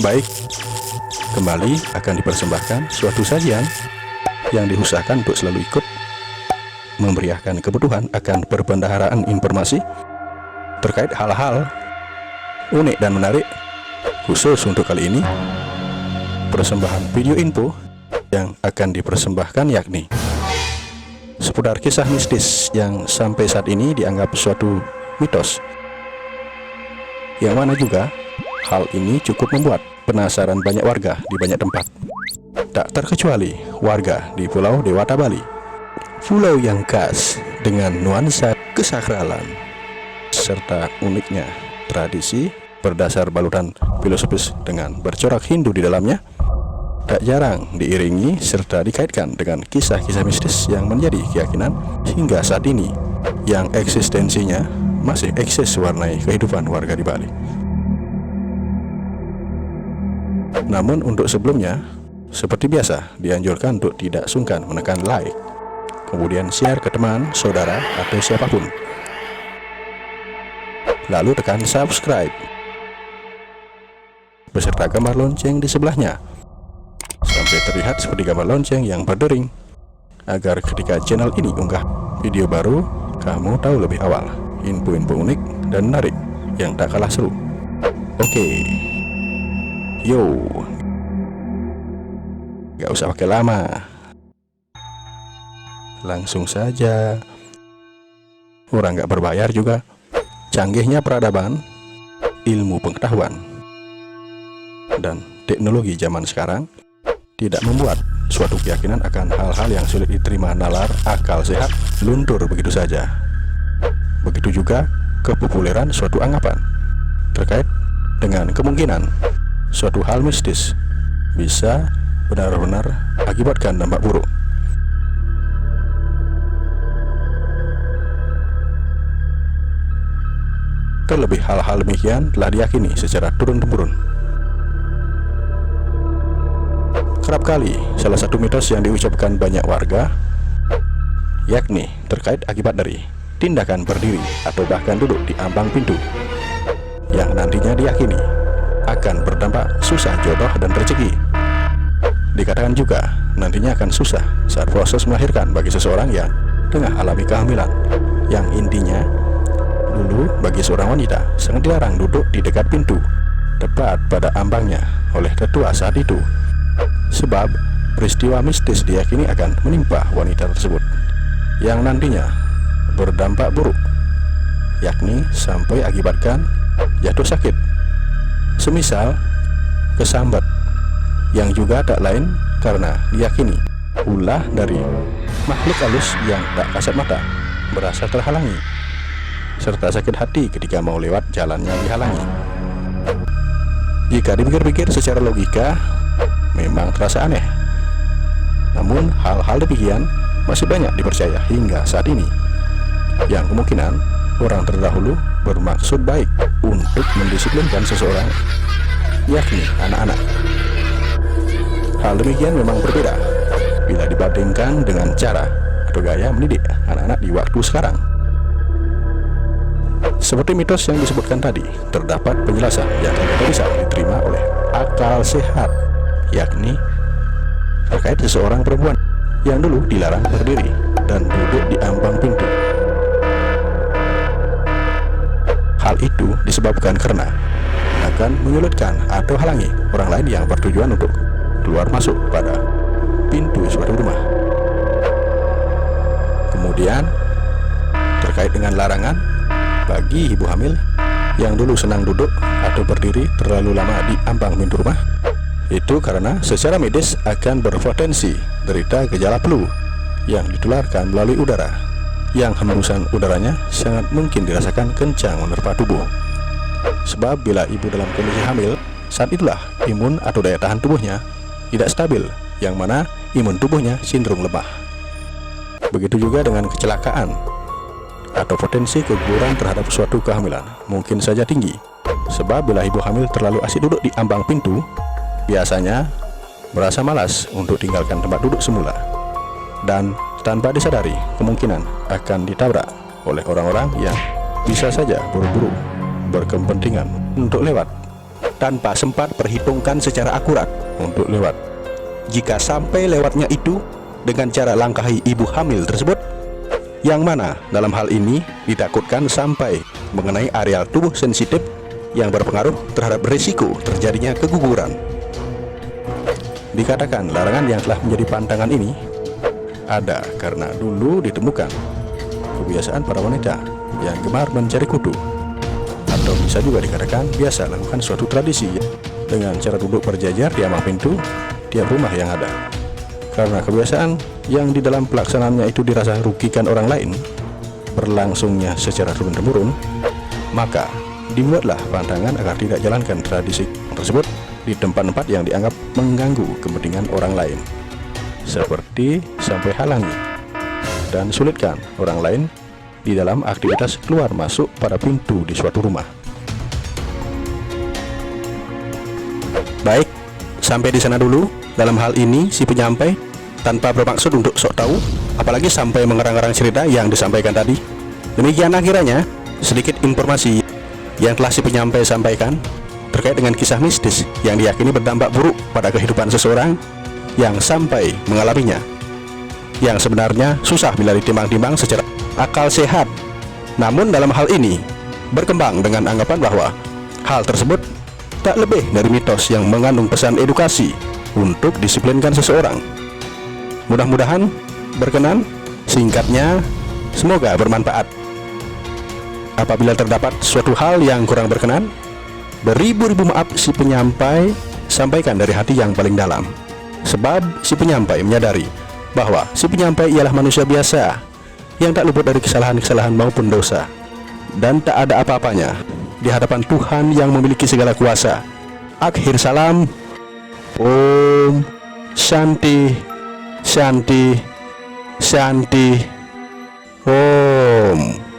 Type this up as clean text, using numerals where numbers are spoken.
Baik, kembali akan dipersembahkan suatu sajian yang diusahakan untuk selalu ikut memberiakan kebutuhan akan perbendaharaan informasi terkait hal-hal unik dan menarik. Khusus untuk kali ini, persembahan video info yang akan dipersembahkan yakni seputar kisah mistis yang sampai saat ini dianggap suatu mitos, yang mana juga hal ini cukup membuat penasaran banyak warga di banyak tempat, tak terkecuali warga di Pulau Dewata Bali, pulau yang khas dengan nuansa kesakralan serta uniknya tradisi berdasar balutan filosofis dengan bercorak Hindu di dalamnya. Tak jarang diiringi serta dikaitkan dengan kisah-kisah mistis yang menjadi keyakinan hingga saat ini, yang eksistensinya masih eksis warnai kehidupan warga di Bali. Namun untuk sebelumnya, seperti biasa dianjurkan untuk tidak sungkan menekan like, kemudian share ke teman, saudara, atau siapapun, lalu tekan subscribe beserta gambar lonceng di sebelahnya sampai terlihat seperti gambar lonceng yang berdering, agar ketika channel ini unggah video baru, kamu tahu lebih awal info-info unik dan menarik yang tak kalah seru. Oke, yo, gak usah pakai lama, langsung saja. Orang gak berbayar juga. Canggihnya peradaban, ilmu pengetahuan, dan teknologi zaman sekarang tidak membuat suatu keyakinan akan hal-hal yang sulit diterima nalar akal sehat luntur begitu saja. Begitu juga kepopuleran suatu anggapan terkait dengan kemungkinan suatu hal mistis bisa benar-benar akibatkan dampak buruk. Terlebih hal-hal demikian telah diyakini secara turun-temurun. Kerap kali salah satu mitos yang diucapkan banyak warga yakni terkait akibat dari tindakan berdiri atau bahkan duduk di ambang pintu, yang nantinya diyakini akan berdampak susah jodoh dan rezeki. Dikatakan juga nantinya akan susah saat proses melahirkan bagi seseorang yang tengah alami kehamilan, yang intinya dulu bagi seorang wanita sangat dilarang duduk di dekat pintu tepat pada ambangnya oleh tetua saat itu, sebab peristiwa mistis diyakini akan menimpa wanita tersebut yang nantinya berdampak buruk, yakni sampai akibatkan jatuh sakit, semisal kesambat, yang juga tak lain karena diyakini ulah dari makhluk halus yang tak kasat mata berasa terhalangi, serta sakit hati ketika mau lewat jalannya dihalangi. Jika dipikir-pikir secara logika, memang terasa aneh. Namun hal-hal demikian masih banyak dipercaya hingga saat ini, yang kemungkinan orang terdahulu bermaksud baik untuk mendisiplinkan seseorang, yakni anak-anak. Hal demikian memang berbeda bila dibandingkan dengan cara atau gaya mendidik anak-anak di waktu sekarang. Seperti mitos yang disebutkan tadi, terdapat penjelasan yang tidak bisa diterima oleh akal sehat, yakni terkait seseorang perempuan yang dulu dilarang berdiri dan duduk di ambang pintu. Hal itu disebabkan karena akan menyulitkan atau halangi orang lain yang bertujuan untuk keluar masuk pada pintu suatu rumah. Kemudian terkait dengan larangan bagi ibu hamil yang dulu senang duduk atau berdiri terlalu lama di ambang pintu rumah, itu karena secara medis akan berpotensi derita gejala flu yang ditularkan melalui udara, yang hembusan udaranya sangat mungkin dirasakan kencang menerpa tubuh. Sebab bila ibu dalam kondisi hamil, saat itulah imun atau daya tahan tubuhnya tidak stabil, yang mana imun tubuhnya cenderung lemah. Begitu juga dengan kecelakaan atau potensi keguguran terhadap suatu kehamilan mungkin saja tinggi, sebab bila ibu hamil terlalu asik duduk di ambang pintu, biasanya merasa malas untuk tinggalkan tempat duduk semula, dan tanpa disadari kemungkinan akan ditabrak oleh orang-orang yang bisa saja buru-buru berkepentingan untuk lewat tanpa sempat perhitungkan secara akurat untuk lewat. Jika sampai lewatnya itu dengan cara langkahi ibu hamil tersebut, yang mana dalam hal ini ditakutkan sampai mengenai areal tubuh sensitif yang berpengaruh terhadap risiko terjadinya keguguran. Dikatakan larangan yang telah menjadi pantangan ini ada karena dulu ditemukan kebiasaan para wanita yang gemar mencari kutu, atau bisa juga dikatakan biasa lakukan suatu tradisi dengan cara duduk berjajar di ambang pintu tiap rumah yang ada. Karena kebiasaan yang di dalam pelaksanaannya itu dirasa rugikan orang lain, berlangsungnya secara turun-temurun, maka dibuatlah pantangan agar tidak jalankan tradisi tersebut di tempat-tempat yang dianggap mengganggu kepentingan orang lain, seperti sampai halangi dan sulitkan orang lain di dalam aktivitas keluar masuk pada pintu di suatu rumah. Baik, sampai di sana dulu. Dalam hal ini si penyampai tanpa bermaksud untuk sok tahu, apalagi sampai mengarang-arang cerita yang disampaikan tadi. Demikian akhirnya sedikit informasi yang telah si penyampai sampaikan terkait dengan kisah mistis yang diyakini berdampak buruk pada kehidupan seseorang yang sampai mengalaminya, yang sebenarnya susah bila ditimbang-timbang secara akal sehat. Namun dalam hal ini berkembang dengan anggapan bahwa hal tersebut tak lebih dari mitos yang mengandung pesan edukasi untuk disiplinkan seseorang. Mudah-mudahan berkenan. Singkatnya, semoga bermanfaat. Apabila terdapat suatu hal yang kurang berkenan, beribu-ribu maaf si penyampai sampaikan dari hati yang paling dalam. Sebab si penyampai menyadari bahwa si penyampai ialah manusia biasa yang tak luput dari kesalahan-kesalahan maupun dosa, dan tak ada apa-apanya di hadapan Tuhan yang memiliki segala kuasa. Akhir salam. Om Shanti Shanti Shanti Om.